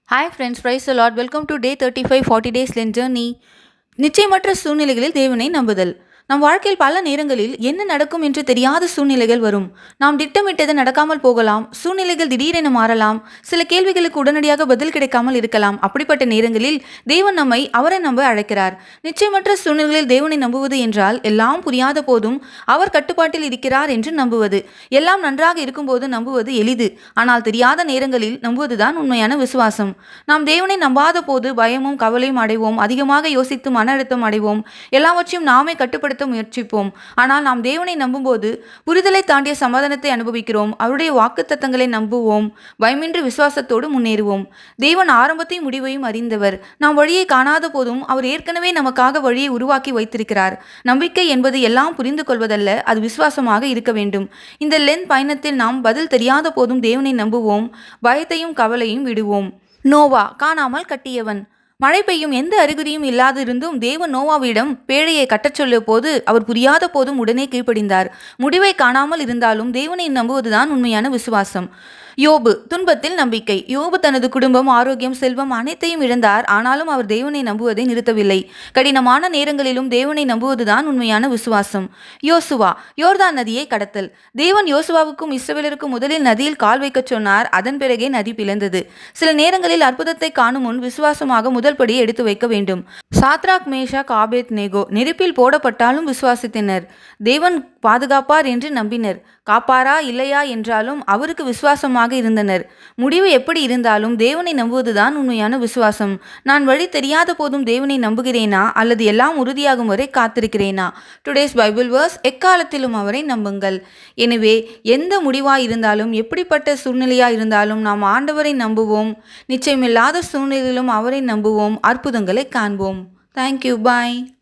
Hi friends, praise the Lord. Welcome to day 35 40 days Lent journey. நிச்சயமற்ற சூழ்நிலைகளில் தேவனை நம்புதல். நம் வாழ்க்கையில் பல நேரங்களில் என்ன நடக்கும் என்று தெரியாத சூழ்நிலைகள் வரும். நாம் திட்டமிட்டது நடக்காமல் போகலாம். சூழ்நிலைகள் திடீரென மாறலாம். சில கேள்விகளுக்கு உடனடியாக பதில் கிடைக்காமல் இருக்கலாம். அப்படிப்பட்ட நேரங்களில் தேவன் நம்மை அவரை நம்ப அழைக்கிறார். நிச்சயமற்ற சூழ்நிலைகளில் தேவனை நம்புவது என்றால் எல்லாம் புரியாத போதும் அவர் கட்டுப்பாட்டில் இருக்கிறார் என்று நம்புவது. எல்லாம் நன்றாக இருக்கும்போது நம்புவது எளிது. ஆனால் தெரியாத நேரங்களில் நம்புவதுதான் உண்மையான விசுவாசம். நாம் தேவனை நம்பாத போது பயமும் கவலையும் அடைவோம். அதிகமாக யோசித்து மன அழுத்தம் அடைவோம். எல்லாவற்றையும் நாமே கட்டுப்படுத்த முயற்சிப்போம். ஆனால் நாம் தேவனை நம்பும்போது புரிதலை தாண்டிய சமாதானத்தை அனுபவிக்கிறோம். அவருடைய வாக்குத்தத்தங்களை நம்புவோம். பயமின்றி விசுவாசத்தோடு முன்னேறுவோம். தேவன் ஆரம்பத்தையும் முடிவையும் அறிந்தவர். நாம் வழியை காணாத போதும் அவர் ஏற்கனவே நமக்காக வழியை உருவாக்கி வைத்திருக்கிறார். நம்பிக்கை என்பது எல்லாம் புரிந்து கொள்வதல்ல, அது விசுவாசமாக இருக்க வேண்டும். இந்த லென்த் பயணத்தில் நாம் பதில் தெரியாத போதும் தேவனை நம்புவோம். பயத்தையும் கவலையும் விடுவோம். நோவா காணாமல் கட்டியவன். மழை பெய்யும் எந்த அறிகுறியும் இல்லாதிருந்தும் தேவன் நோவாவிடம் பேழையை கட்டச் சொல்லிய போது அவர் புரியாத போதும் உடனே கீழ்ப்படிந்தார். முடிவை காணாமல் இருந்தாலும் தேவனை நம்புவதுதான் உண்மையான விசுவாசம். யோபு துன்பத்தில் நம்பிக்கை. யோபு தனது குடும்பம், ஆரோக்கியம், செல்வம் அனைத்தையும் இழந்தார். ஆனாலும் அவர் தேவனை நம்புவதை நிறுத்தவில்லை. கடினமான நேரங்களிலும் தேவனை நம்புவதுதான் உண்மையான விசுவாசம். யோசுவா யோர்தான் நதியை கடத்தல். தேவன் யோசுவாவுக்கும் இஸ்ரவேலருக்கும் முதலில் நதியில் கால் வைக்கச் சொன்னார். அதன் பிறகே நதி பிளந்தது. சில நேரங்களில் அற்புதத்தை காணும் முன் விசுவாசமாக முதல் படியை எடுத்து வைக்க வேண்டும். சாத்ராக், மேஷாக், ஆபேத்நேகோ நெருப்பில் போடப்பட்டாலும் விசுவாசித்தனர். தேவன் பாதுகாப்பார் என்று நம்பினர். காப்பாரா இல்லையா என்றாலும் அவருக்கு விசுவாசமாக இருந்தனர். முடிவு எப்படி இருந்தாலும் தேவனை நம்புவதுதான் உண்மையான விசுவாசம். நான் வழி தெரியாத போதும் தேவனை நம்புகிறேனா அல்லது எல்லாம் உறுதியாகும் வரை காத்திருக்கிறேனா? டுடேஸ் பைபிள் வேர்ஸ், எக்காலத்திலும் அவரை நம்புங்கள். எனவே எந்த முடிவாய் இருந்தாலும், எப்படிப்பட்ட சூழ்நிலையாய் இருந்தாலும் நாம் ஆண்டவரை நம்புவோம். நிச்சயமில்லாத சூழ்நிலையிலும் அவரை நம்புவோம். அற்புதங்களை காண்போம். தேங்க்யூ. பாய்.